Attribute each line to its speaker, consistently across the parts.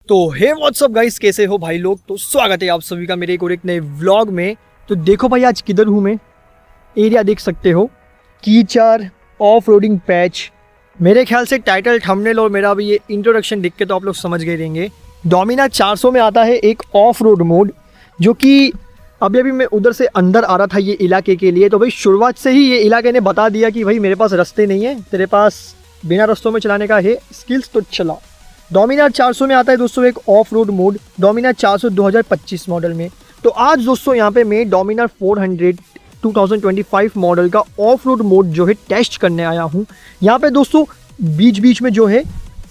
Speaker 1: तो हे WhatsApp guys, कैसे हो भाई लोग। तो स्वागत है आप सभी का मेरे एक और एक नए व्लॉग में। तो देखो भाई आज किधर हूँ मैं। एरिया देख सकते हो, कीचड़ ऑफ रोडिंग पैच। मेरे ख्याल से टाइटल थंबनेल और मेरा भी ये इंट्रोडक्शन देख के तो आप लोग समझ गए रहेंगे। डोमिनार 400 में आता है एक ऑफ रोड मोड, जो कि अभी मैं उधर से अंदर आ रहा था ये इलाके के लिए। तो भाई शुरुआत से ही ये इलाके ने बता दिया कि भाई मेरे पास रास्ते नहीं है, तेरे पास बिना रास्तों में चलाने का है स्किल्स तो चला। डोमिनार 400 में आता है दोस्तों एक of road mode, Dominar 400 2025 model में। तो आज दोस्तों यहाँ पे मैं डोमिनार 400 2025 मॉडल का ऑफ रोड मोड जो है टेस्ट करने आया हूँ। यहाँ पे दोस्तों बीच बीच में जो है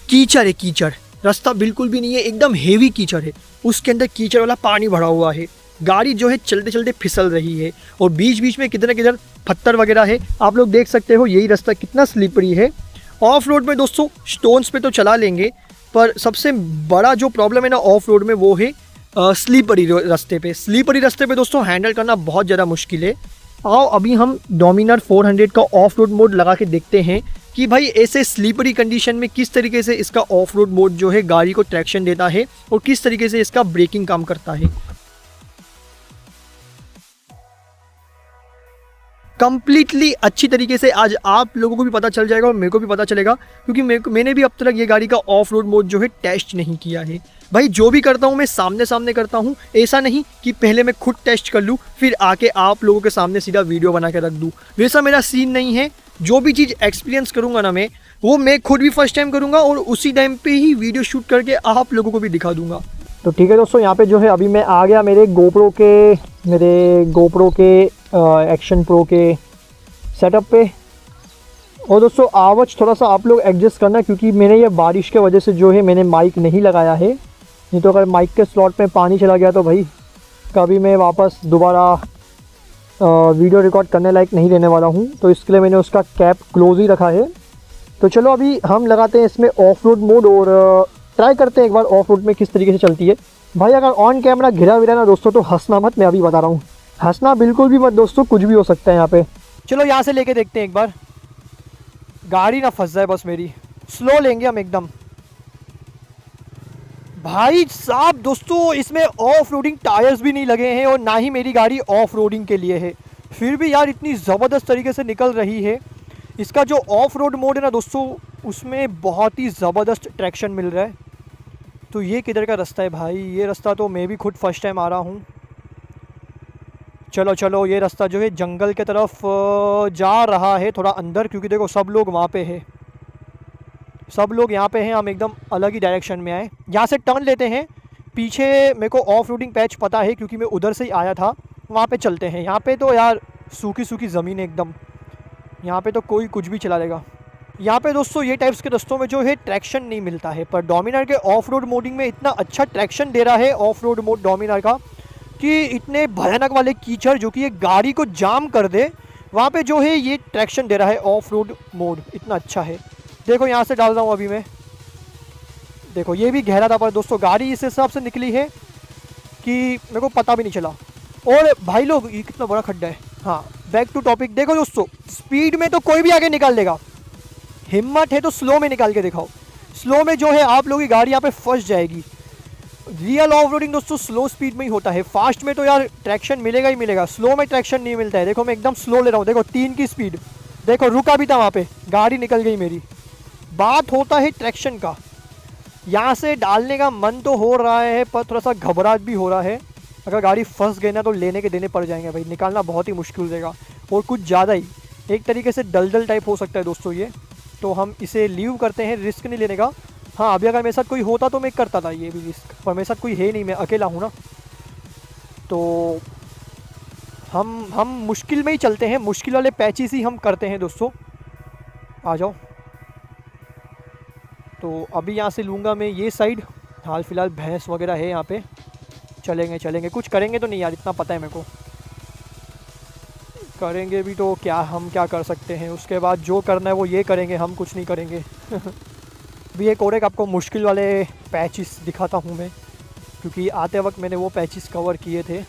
Speaker 1: कीचड़ है, कीचड़ रास्ता बिल्कुल भी नहीं है, एकदम हेवी कीचड़ है। उसके अंदर कीचड़ वाला पानी भरा हुआ है, गाड़ी जो है चलते चलते फिसल रही है और बीच बीच में किधर किधर पत्थर वगैरह है। आप लोग देख सकते हो यही रास्ता कितना स्लिपरी है। ऑफ रोड में दोस्तों स्टोन्स पे तो चला लेंगे, पर सबसे बड़ा जो प्रॉब्लम है ना ऑफ रोड में वो है स्लीपरी रास्ते पे। स्लीपरी रास्ते पे दोस्तों हैंडल करना बहुत ज़्यादा मुश्किल है। आओ अभी हम डोमिनार 400 का ऑफ रोड मोड लगा के देखते हैं कि भाई ऐसे स्लीपरी कंडीशन में किस तरीके से इसका ऑफ रोड मोड जो है गाड़ी को ट्रैक्शन देता है और किस तरीके से इसका ब्रेकिंग काम करता है। कंप्लीटली अच्छी तरीके से आज आप लोगों को भी पता चल जाएगा और मेरे को भी पता चलेगा, क्योंकि मैंने भी अब तक ये गाड़ी का ऑफ रोड मोड जो है टेस्ट नहीं किया है। भाई जो भी करता हूँ मैं सामने सामने करता हूँ, ऐसा नहीं कि पहले मैं खुद टेस्ट कर लूँ फिर आके आप लोगों के सामने सीधा वीडियो बना के रख दूँ। वैसा मेरा सीन नहीं है। जो भी चीज़ एक्सपीरियंस करूँगा ना मैं, वो मैं खुद भी फर्स्ट टाइम करूँगा और उसी टाइम पर ही वीडियो शूट करके आप लोगों को भी दिखा दूँगा। तो ठीक है दोस्तों, यहाँ पे जो है अभी मैं आ गया मेरे गोप्रो के एक्शन प्रो के सेटअप पे। और दोस्तों आवाज़ थोड़ा सा आप लोग एडजस्ट करना, क्योंकि मैंने ये बारिश के वजह से जो है मैंने माइक नहीं लगाया है। नहीं तो अगर माइक के स्लॉट में पानी चला गया तो भाई कभी मैं वापस दोबारा वीडियो रिकॉर्ड करने लायक नहीं रहने वाला हूँ। तो इसके लिए मैंने उसका कैप क्लोज ही रखा है। तो चलो अभी हम लगाते हैं इसमें ऑफ रोड मोड और ट्राई करते हैं एक बार ऑफ रोड में किस तरीके से चलती है। भाई अगर ऑन कैमरा घिरा विरा ना दोस्तों तो हंसना मत, मैं अभी बता रहा हूँ, हंसना बिल्कुल भी मत दोस्तों, कुछ भी हो सकता है यहाँ पे। चलो यहाँ से लेके देखते हैं एक बार, गाड़ी ना फंस जाए बस मेरी। स्लो लेंगे हम एकदम। भाई साहब दोस्तों इसमें ऑफ रोडिंग टायर्स भी नहीं लगे हैं और ना ही मेरी गाड़ी ऑफ रोडिंग के लिए है, फिर भी यार इतनी ज़बरदस्त तरीके से निकल रही है। इसका जो ऑफ रोड मोड है ना दोस्तों, उसमें बहुत ही ज़बरदस्त ट्रैक्शन मिल रहा है। तो ये किधर का रास्ता है भाई? ये रास्ता तो मैं भी खुद फर्स्ट टाइम आ रहा हूँ। चलो चलो ये रास्ता जो है जंगल के तरफ जा रहा है, थोड़ा अंदर, क्योंकि देखो सब लोग वहाँ पे है, सब लोग यहाँ पे हैं, हम एकदम अलग ही डायरेक्शन में आए। यहाँ से टर्न लेते हैं। पीछे मेरे को ऑफ रोडिंग पैच पता है क्योंकि मैं उधर से ही आया था। वहाँ पे चलते हैं। यहाँ पे तो यार सूखी सूखी ज़मीन है एकदम, यहाँ पे तो कोई कुछ भी चला लेगा। यहाँ पे दोस्तों ये टाइप्स के रास्तों में जो है ट्रैक्शन नहीं मिलता है, पर डोमिनार के ऑफ रोड मोडिंग में इतना अच्छा ट्रैक्शन दे रहा है ऑफ रोड मोड डोमिनार का, कि इतने भयानक वाले कीचड़ जो कि ये गाड़ी को जाम कर दे, वहाँ पे जो है ये ट्रैक्शन दे रहा है ऑफ रोड मोड, इतना अच्छा है। देखो यहाँ से डाल रहा हूँ अभी मैं, देखो ये भी गहरा था, पर दोस्तों गाड़ी इस हिसाब से निकली है कि मेरे को पता भी नहीं चला। और भाई लोग ये कितना बड़ा खड्डा है। हाँ बैक टू टॉपिक। देखो दोस्तों स्पीड में तो कोई भी आगे निकाल देगा, हिम्मत है तो स्लो में निकाल के दिखाओ। स्लो में जो है आप लोगों की गाड़ी यहाँ पे फंस जाएगी। रियल ऑफ रोडिंग दोस्तों स्लो स्पीड में ही होता है, फास्ट में तो यार ट्रैक्शन मिलेगा ही मिलेगा, स्लो में ट्रैक्शन नहीं मिलता है। देखो मैं एकदम स्लो ले रहा हूँ, देखो 3 की स्पीड, देखो रुका भी था वहाँ पे, गाड़ी निकल गई मेरी। बात होता है ट्रैक्शन का। यहाँ से डालने का मन तो हो रहा है, पर थोड़ा सा घबराहट भी हो रहा है। अगर गाड़ी फंस गई ना तो लेने के देने पड़ जाएंगे भाई, निकालना बहुत ही मुश्किल हो जाएगा और कुछ ज़्यादा ही एक तरीके से दलदल टाइप हो सकता है दोस्तों ये। तो हम इसे लीव करते हैं, रिस्क नहीं लेने का। हाँ अभी अगर मेरे साथ कोई होता तो मैं करता था ये भी रिस्क, पर मेरे साथ कोई है नहीं, मैं अकेला हूँ ना। तो हम मुश्किल में ही चलते हैं, मुश्किल वाले पैचेस ही हम करते हैं दोस्तों। आ जाओ। तो अभी यहाँ से लूँगा मैं ये साइड, हाल फिलहाल भैंस वगैरह है यहाँ पे। चलेंगे कुछ करेंगे तो नहीं यार, इतना पता है मेरे को, करेंगे भी तो क्या, हम क्या कर सकते हैं। उसके बाद जो करना है वो ये करेंगे, हम कुछ नहीं करेंगे। भी एक और एक आपको मुश्किल वाले पैचेस दिखाता हूँ मैं, क्योंकि आते वक्त मैंने वो पैचेस कवर किए थे।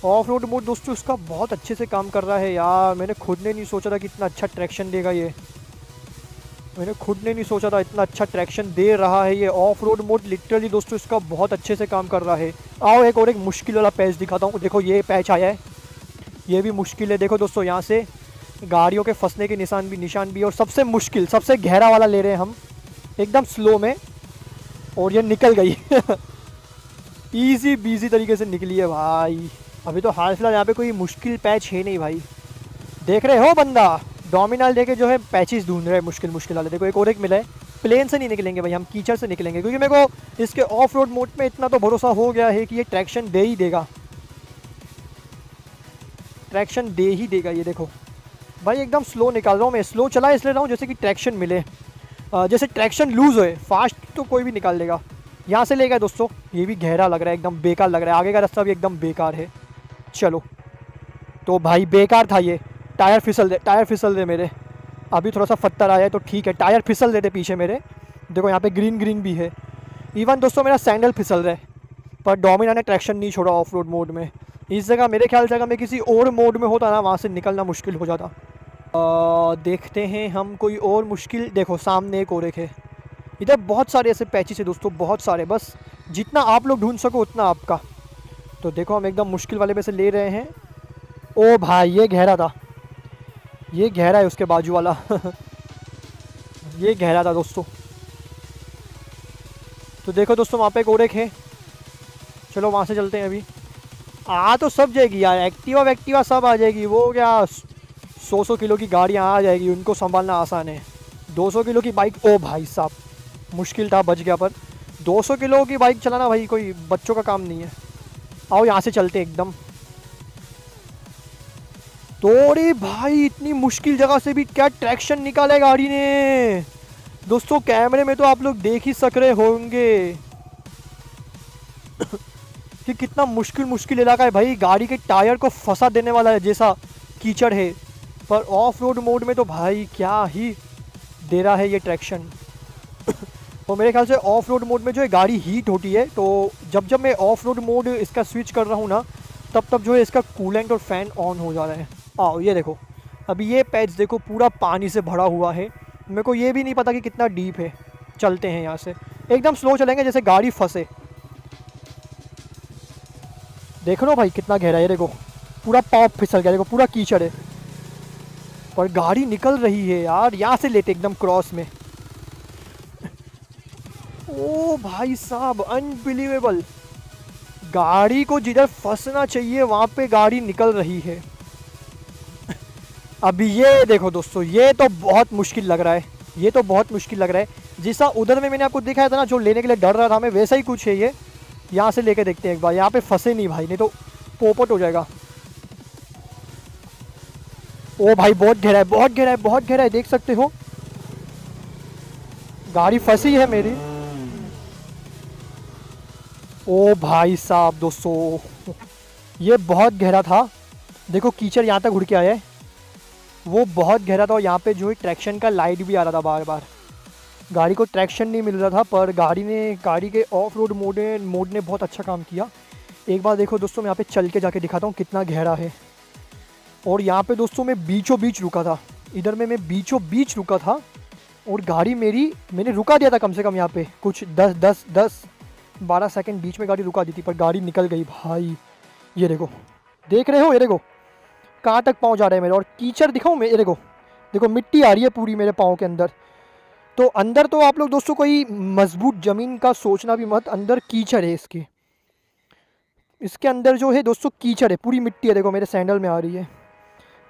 Speaker 1: ऑफ रोड मोड दोस्तों उसका बहुत अच्छे से काम कर रहा है यार, मैंने खुद ने नहीं सोचा था कि इतना अच्छा ट्रैक्शन देगा ये। मैंने खुद ने नहीं सोचा था इतना अच्छा ट्रैक्शन दे रहा है ये ऑफ रोड मोड। लिटरली दोस्तों इसका बहुत अच्छे से काम कर रहा है। आओ एक और एक मुश्किल वाला पैच दिखाता हूँ। देखो ये पैच आया है, ये भी मुश्किल है। देखो दोस्तों यहाँ से गाड़ियों के फंसने के निशान भी और सबसे मुश्किल सबसे गहरा वाला ले रहे हैं हम एकदम स्लो में, और ये निकल गई इजी बीजी तरीके से निकली है भाई। अभी तो हाल फिलहाल यहाँ पे कोई मुश्किल पैच है नहीं भाई। देख रहे हो बंदा डोमिनाल देके जो है पैचेस ढूंढ रहे हैं मुश्किल मुश्किल वाले। देखो एक और एक मिला है। प्लेन से नहीं निकलेंगे भाई, हम कीचड़ से निकलेंगे, क्योंकि मेरे को इसके ऑफ रोड मोड में इतना तो भरोसा हो गया है कि ये ट्रैक्शन दे ही देगा, ट्रैक्शन दे ही देगा। ये देखो भाई एकदम स्लो निकाल रहा हूँ मैं, स्लो चला इसलिए रहा हूँ जैसे कि ट्रैक्शन मिले। जैसे ट्रैक्शन लूज़ होए, फास्ट तो कोई भी निकाल लेगा। यहाँ से ले गया दोस्तों, ये भी गहरा लग रहा है, एकदम बेकार लग रहा है। आगे का रास्ता भी एकदम बेकार है। चलो तो भाई बेकार था ये। टायर फिसल दे मेरे। अभी थोड़ा सा पत्थर आया है तो ठीक है, टायर फिसल देते पीछे मेरे। देखो यहाँ पे ग्रीन ग्रीन भी है। इवन दोस्तों मेरा सैंडल फिसल रहा है, पर डोमिना ने ट्रैक्शन नहीं छोड़ा ऑफ रोड मोड में। इस जगह मेरे ख्याल से अगर मैं किसी और मोड में होता ना, वहाँ से निकलना मुश्किल हो जाता। देखते हैं हम कोई और मुश्किल। देखो सामने एक और एक है। इधर बहुत सारे ऐसे पैचेस है दोस्तों, बहुत सारे। बस जितना आप लोग ढूंढ सको उतना आपका। तो देखो हम एकदम मुश्किल वाले में से ले रहे हैं। ओ भाई ये गहरा था, ये गहरा है उसके बाजू वाला ये गहरा था दोस्तों। तो देखो दोस्तों वहाँ पे एक और एक है। चलो वहाँ से चलते हैं। अभी आ तो सब जाएगी यार, एक्टिवा सब आ जाएगी। वो क्या 100 किलो की गाड़ियाँ आ जाएगी, उनको संभालना आसान है। 200 किलो की बाइक, ओ भाई साहब मुश्किल था, बच गया। पर 200 किलो की बाइक चलाना भाई कोई बच्चों का काम नहीं है। आओ यहाँ से चलते एकदम। तोड़े भाई इतनी मुश्किल जगह से भी क्या ट्रैक्शन निकाला है गाड़ी ने दोस्तों। कैमरे में तो आप लोग देख ही सक रहे होंगे कि कितना मुश्किल इलाका है भाई। गाड़ी के टायर को फंसा देने वाला है जैसा कीचड़ है। पर ऑफ रोड मोड में तो भाई क्या ही दे रहा है ये ट्रैक्शन और मेरे ख्याल से ऑफ रोड मोड में जो है गाड़ी हीट होती है, तो जब मैं ऑफ रोड मोड इसका स्विच कर रहा हूँ ना, तब जो है इसका कूलेंट और फैन ऑन हो जा रहा है। आओ ये देखो, अभी ये पैच देखो पूरा पानी से भरा हुआ है। मेरे को ये भी नहीं पता कि कितना डीप है। चलते हैं यहाँ से, एकदम स्लो चलेंगे जैसे गाड़ी फंसे। देख लो भाई कितना गहरा है। देखो पूरा पाँव फिसल गया, देखो पूरा कीचड़ है, पर गाड़ी निकल रही है यार। यहाँ से लेते एकदम क्रॉस में। ओ भाई साहब अनबिलीवेबल, गाड़ी को जिधर फंसना चाहिए वहाँ पे गाड़ी निकल रही है। अभी ये देखो दोस्तों, ये तो बहुत मुश्किल लग रहा है, ये तो बहुत मुश्किल लग रहा है। जैसा उधर में मैंने आपको दिखाया था ना, जो लेने के लिए डर रहा था मैं, वैसा ही कुछ है ये। यहाँ से लेके देखते हैं एक बार। यहाँ पे फंसे नहीं भाई, नहीं तो पोपट हो जाएगा। ओ भाई बहुत गहरा है, बहुत गहरा है, बहुत गहरा है, देख सकते हो। गाड़ी फंसी है मेरी। ओ भाई साहब दोस्तों ये बहुत गहरा था। देखो कीचड़ यहाँ तक उड़ के आया है, वो बहुत गहरा था। और यहाँ पे जो है ट्रैक्शन का लाइट भी आ रहा था बार बार। गाड़ी को ट्रैक्शन नहीं मिल रहा था, पर गाड़ी के ऑफ रोड मोड ने बहुत अच्छा काम किया। एक बार देखो दोस्तों, मैं यहाँ पे चल के जाके दिखाता हूँ कितना गहरा है। और यहाँ पे दोस्तों मैं बीचों बीच रुका था, इधर में मैं बीचों बीच रुका था। और गाड़ी मैंने रुका दिया था कम से कम यहाँ पे कुछ 10-12 सेकंड बीच में गाड़ी रुका दी थी, पर गाड़ी निकल गई भाई। ये देखो, देख रहे हो, ये देखो कहाँ तक पाँव जा रहे हैं मेरे। और कीचड़ दिखाऊँ मैं, ये देखो मिट्टी आ रही है पूरी मेरे पाँव के अंदर। तो अंदर तो आप लोग दोस्तों कोई मजबूत ज़मीन का सोचना भी मत, अंदर कीचड़ है। इसके अंदर जो है दोस्तों कीचड़ है, पूरी मिट्टी है। देखो मेरे सैंडल में आ रही है।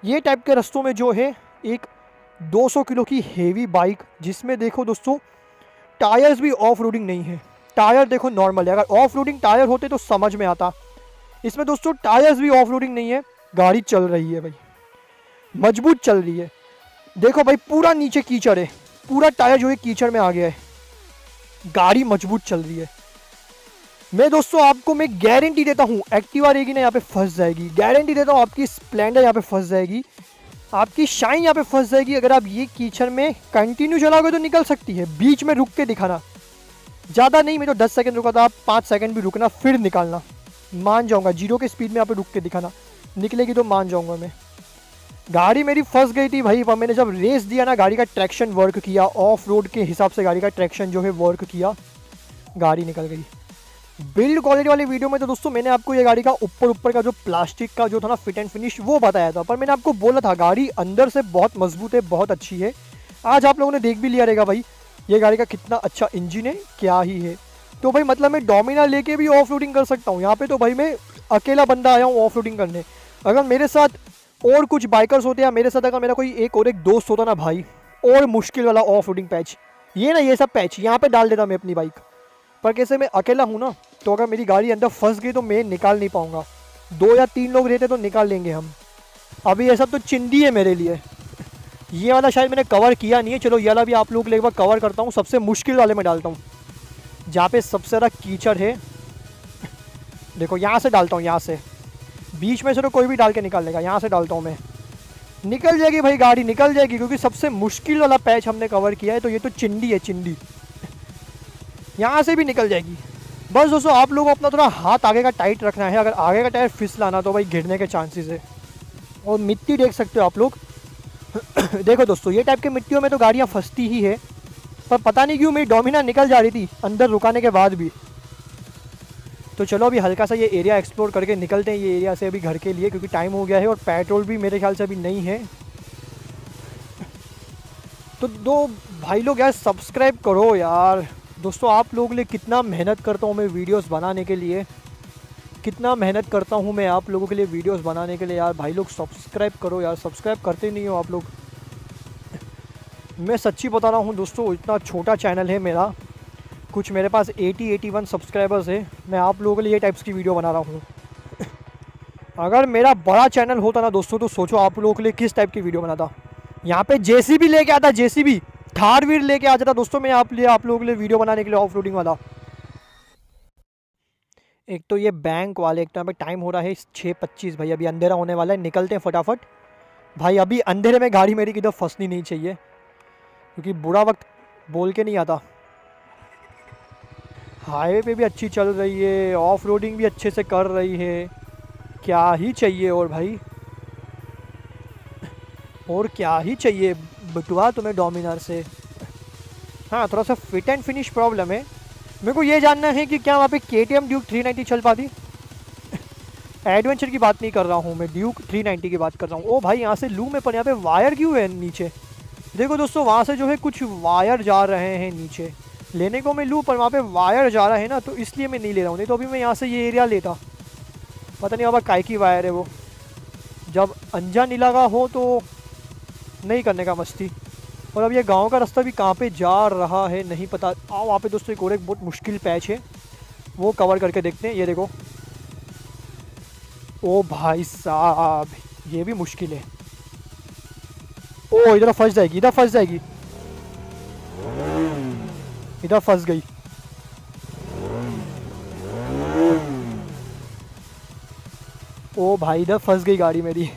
Speaker 1: ये टाइप के रास्तों में जो है एक 200 किलो की हेवी बाइक, जिसमें देखो दोस्तों टायर्स भी ऑफ रोडिंग नहीं है। टायर देखो नॉर्मल है, अगर ऑफ रोडिंग टायर होते तो समझ में आता। इसमें दोस्तों टायर्स भी ऑफ रोडिंग नहीं है, गाड़ी चल रही है भाई, मजबूत चल रही है। देखो भाई पूरा नीचे कीचड़ है, पूरा टायर जो है कीचड़ में आ गया है, गाड़ी मजबूत चल रही है। मैं दोस्तों आपको मैं गारंटी देता हूँ एक्टिवा रहेगी ना यहाँ पे फंस जाएगी। गारंटी देता हूँ आपकी स्प्लेंडर यहाँ पे फंस जाएगी, आपकी शाइन यहाँ पे फंस जाएगी। अगर आप ये कीचड़ में कंटिन्यू चलाओगे तो निकल सकती है। बीच में रुक के दिखाना, ज़्यादा नहीं, मैं तो 10 सेकंड रुका था, आप 5 सेकंड भी रुकना फिर निकालना, मान जाऊँगा। 0 के स्पीड में यहाँ पे रुक के दिखाना, निकलेगी तो मान जाऊँगा मैं। गाड़ी मेरी फंस गई थी भाई, पर मैंने जब रेस दिया ना, गाड़ी का ट्रैक्शन वर्क किया, ऑफ रोड के हिसाब से गाड़ी का ट्रैक्शन जो है वर्क किया, गाड़ी निकल गई। बिल्ड क्वालिटी वाली वीडियो में तो दोस्तों मैंने आपको ये गाड़ी का ऊपर का जो प्लास्टिक का जो था ना फिट एंड फिनिश वो बताया था, पर मैंने आपको बोला था गाड़ी अंदर से बहुत मजबूत है, बहुत अच्छी है। आज आप लोगों ने देख भी लिया रहेगा भाई ये गाड़ी का कितना अच्छा इंजन है, क्या ही है। तो भाई मतलब मैं डोमिनार लेके भी ऑफ रोडिंग कर सकता हूँ। यहाँ पे तो भाई मैं अकेला बंदा आया हूँ ऑफ रोडिंग करने। अगर मेरे साथ और कुछ बाइकर्स होते या मेरे साथ अगर मेरा कोई एक और एक दोस्त होता ना भाई, और मुश्किल वाला ऑफ रोडिंग पैच, ये सब पैच यहाँ पे डाल देता मैं अपनी बाइक। पर कैसे मैं अकेला हूँ ना, तो अगर मेरी गाड़ी अंदर फंस गई तो मैं निकाल नहीं पाऊँगा। 2 या 3 लोग रहते तो निकाल लेंगे हम। अभी ये सब तो चिंदी है मेरे लिए। ये वाला शायद मैंने कवर किया नहीं है, चलो ये वाला भी आप लोग के लिए एक बार कवर करता हूँ। सबसे मुश्किल वाले में डालता हूँ, जहाँ पे सबसे ज़्यादा कीचड़ है। देखो यहाँ से डालता हूँ, यहाँ से बीच में से तो कोई भी डाल के निकाल लेगा। यहाँ से डालता हूँ मैं, निकल जाएगी भाई गाड़ी, निकल जाएगी, क्योंकि सबसे मुश्किल वाला पैच हमने कवर किया है। तो ये तो चिंडी है, चिंडी। यहाँ से भी निकल जाएगी। बस दोस्तों आप लोगों को अपना थोड़ा हाथ आगे का टाइट रखना है। अगर आगे का टायर फिसलाना तो भाई गिरने के चांसेस है। और मिट्टी देख सकते हो आप लोग। देखो दोस्तों ये टाइप के मिट्टियों में तो गाड़ियाँ फंसती ही है, पर पता नहीं क्यों मेरी डोमिनार निकल जा रही थी अंदर रुकाने के बाद भी। तो चलो अभी हल्का सा ये एरिया एक्सप्लोर करके निकलते हैं ये एरिया से अभी घर के लिए, क्योंकि टाइम हो गया है और पेट्रोल भी मेरे ख्याल से अभी नहीं है। तो दो भाई लोग यार सब्सक्राइब करो यार। दोस्तों आप लोगों के लिए कितना मेहनत करता हूँ मैं वीडियोस बनाने के लिए, कितना मेहनत करता हूँ मैं आप लोगों के लिए वीडियोस बनाने के लिए। यार भाई लोग सब्सक्राइब करो यार, सब्सक्राइब करते नहीं हो आप लोग। मैं सच्ची बता रहा हूँ दोस्तों, इतना छोटा चैनल है मेरा, कुछ मेरे पास 80-81 सब्सक्राइबर्स है। मैं आप लोगों के लिए ये टाइप्स की वीडियो बना रहा हूँ। अगर मेरा बड़ा चैनल होता ना दोस्तों, तो सोचो आप लोगों के लिए किस टाइप की वीडियो बनाता। यहाँ पे जेसीबी लेके आता, जेसीबी थार वीर लेके आ जाता दोस्तों मैं आप लोगों के लिए वीडियो बनाने के लिए ऑफ रोडिंग वाला। एक तो ये बैंक वाले, एक तो यहाँ पे टाइम हो रहा है 6:25 भाई, अभी अंधेरा होने वाला है, निकलते हैं फटाफट भाई। अभी अंधेरे में गाड़ी मेरी किधर फंसनी नहीं चाहिए, क्योंकि बुरा वक्त बोल के नहीं आता। हाईवे पे भी अच्छी चल रही है, ऑफ रोडिंग भी अच्छे से कर रही है, क्या ही चाहिए और भाई, और क्या ही चाहिए बटुआ तुम्हें डोमिनार से। हाँ थोड़ा सा फिट एंड फिनिश प्रॉब्लम है। मेरे को ये जानना है कि क्या वहाँ पे KTM ड्यूक 390 चल पाती। एडवेंचर की बात नहीं कर रहा हूँ मैं, ड्यूक 390 की बात कर रहा हूँ। ओ भाई यहाँ से लूम है, पर यहाँ पे वायर क्यों है नीचे। देखो दोस्तों वहाँ से जो है कुछ वायर जा रहे हैं नीचे, लेने को मैं लूँ पर वहाँ पे वायर जा रहा है ना, तो इसलिए मैं नहीं ले रहा हूँ। नहीं तो अभी मैं यहाँ से ये एरिया लेता। पता नहीं बाबा काय की वायर है वो, जब अंजा नहीं लगा हो तो नहीं करने का मस्ती। और अब ये गांव का रास्ता भी कहाँ पे जा रहा है नहीं पता। आओ वहाँ पे दोस्तों एक और एक बहुत मुश्किल पैच है, वो कवर करके देखते हैं। ये देखो, ओ भाई साहब ये भी मुश्किल है। ओ इधर फंस जाएगी, इधर फंस जाएगी, इधर फंस गई। ओ भाई इधर फंस गई गाड़ी मेरी।